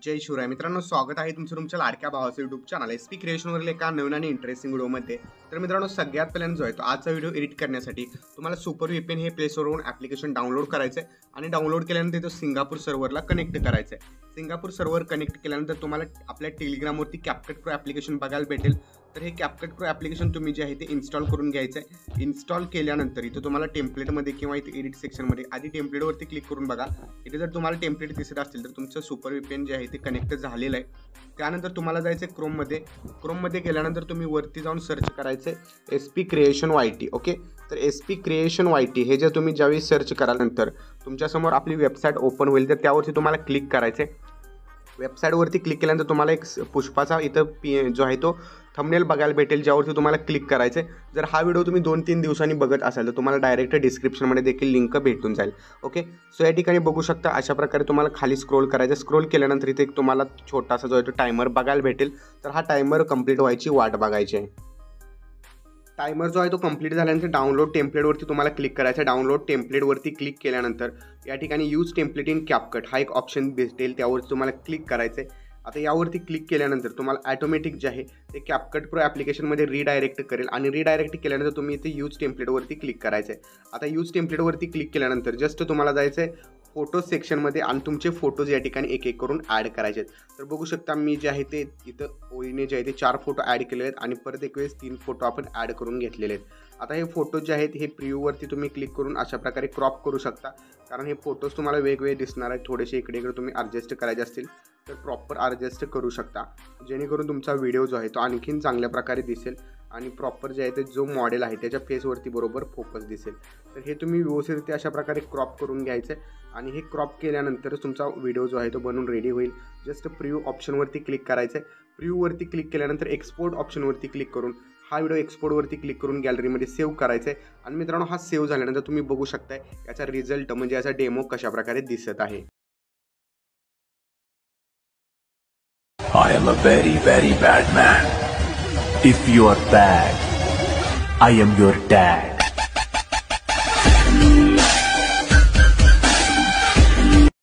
जय शिवराय मित्रांनो, स्वागत आहे तुमचं तुमच्या लाडक्या भावाचं यूट्यूब चॅनल एसपी क्रिएशनवरील एका नवीन आणि इंटरेस्टिंग व्हिडिओमध्ये। तर मित्रांनो, सगळ्यात पहिल्यांदा जो आहे तो आजचा व्हिडिओ एडिट करण्यासाठी तुम्हाला सुपर VPN हे प्ले स्टोरवरून ॲप्लिकेशन डाउनलोड करायचं आहे आणि डाउनलोड केल्यानंतर तो सिंगापूर सर्व्हरला कनेक्ट करायचं आहे। सिंगापूर सर्व्हर कनेक्ट केल्यानंतर तुम्हाला आपल्या टेलिग्रामवरती CapCut Pro ॲप्लिकेशन बघायला भेटेल। तर हे CapCut Pro ॲप्लिकेशन तुम्ही जे आहे ते इन्स्टॉल करून घ्यायचं आहे। इन्स्टॉल केल्यानंतर इथं तुम्हाला टेम्पलेटमध्ये किंवा इथे एडिट सेक्शनमध्ये आधी टेम्पलेटवरती क्लिक करून बघा। इथे जर तुम्हाला टेम्पलेट दिसत असतील तर तुमचं सुपर VPN जे आहे ते कनेक्ट झालेलं आहे। त्यानंतर तुम्हाला जायचं आहे क्रोममध्ये गेल्यानंतर तुम्ही वरती जाऊन सर्च करायचं SP Creation YT। ओके, तर SP Creation YT हे जे तुम्ही ज्यावेळी सर्च कराल्यानंतर तुमच्यासमोर आपली वेबसाईट ओपन होईल। तर त्यावरती तुम्हाला क्लिक करायचं आहे। वेबसाईटवरती क्लिक केल्यानंतर तुम्हाला एक पुष्पाचा इथं जो आहे तो थंबनेल बघायला भेटेल, ज्यावरती तुम्हाला क्लिक करायचं आहे। जर हा व्हिडिओ तुम्ही 2-3 दिवसांनी बघत असाल तर तुम्हाला डायरेक्ट डिस्क्रिप्शनमध्ये देखील लिंक भेटून जाईल। ओके, सो या ठिकाणी बघू शकता अशा प्रकारे तुम्हाला खाली स्क्रोल करायचं। स्क्रोल केल्यानंतर इथे एक तुम्हाला छोटासा जो आहे तो टायमर बघायला भेटेल। तर हा टायमर कंप्लीट व्हायची वाट बघायची आहे। टायमर जो आहे तो कंप्लीट झाल्यानंतर डाउनलोड टेम्पलेटवरती तुम्हाला क्लिक करायचं आहे। डाउनलोड टेम्पलेटवरती क्लिक केल्यानंतर या ठिकाणी यूज टेम्पलेट इन CapCut हा एक ऑप्शन भेटेल, त्यावरती तुम्हाला क्लिक करायचं आहे। आता यावरती क्लिक केल्यानंतर तुम्हाला ऑटोमॅटिक जे आहे ते CapCut Pro ॲप्लिकेशनमध्ये रिडायरेक्ट करेल आणि रिडायरेक्ट केल्यानंतर तुम्ही इथे यूज टेम्पलेटवरती क्लिक करायचं आहे। आता यूज टेम्पलेटवरती क्लिक केल्यानंतर जस्ट तुम्हाला जायचं आहे फोटो सेक्शनमध्ये आणि तुमचे फोटोज या ठिकाणी एक एक करून ॲड करायचे आहेत। तर बघू शकता मी जे आहे ते इथं ओळीने जे आहे ते 4 फोटो ॲड केलेले आहेत आणि परत एक वेळेस 3 फोटो आपण ॲड करून घेतलेले आहेत। आता हे फोटो जे आहेत हे प्रिव्ह्यूवरती तुम्ही क्लिक करून अशा प्रकारे क्रॉप करू शकता, कारण हे फोटोज तुम्हाला वेगवेगळे दिसणार आहेत। थोडेसे इकडे इकडे तुम्ही ॲडजस्ट करायचे असतील तर प्रॉपर ॲडजस्ट करू शकता, जेणेकरून तुमचा व्हिडिओ जो आहे तो आणखीन चांगल्या प्रकारे दिसेल आणि प्रॉपर जे आहे ते जो मॉडेल आहे त्याच्या फेसवरती बरोबर फोकस दिसेल। तर हे तुम्ही व्यवस्थित अशा प्रकारे क्रॉप करून घ्यायचं आहे आणि हे क्रॉप केल्यानंतरच तुमचा व्हिडिओ जो आहे तो बनून रेडी होईल। जस्ट प्रिव्ह्यू ऑप्शनवरती क्लिक करायचं आहे। प्रिव्ह्यूवरती क्लिक केल्यानंतर एक्सपोर्ट ऑप्शनवरती क्लिक करून हा व्हिडिओ एक्सपोर्टवरती क्लिक करून गॅलरीमध्ये सेव्ह करायचा आहे। आणि मित्रांनो, हा सेव्ह झाल्यानंतर तुम्ही बघू शकताय याचा रिझल्ट म्हणजे याचा डेमो कशा प्रकारे दिसत आहे। I am a very, very bad man. If you are bad, I am your dad.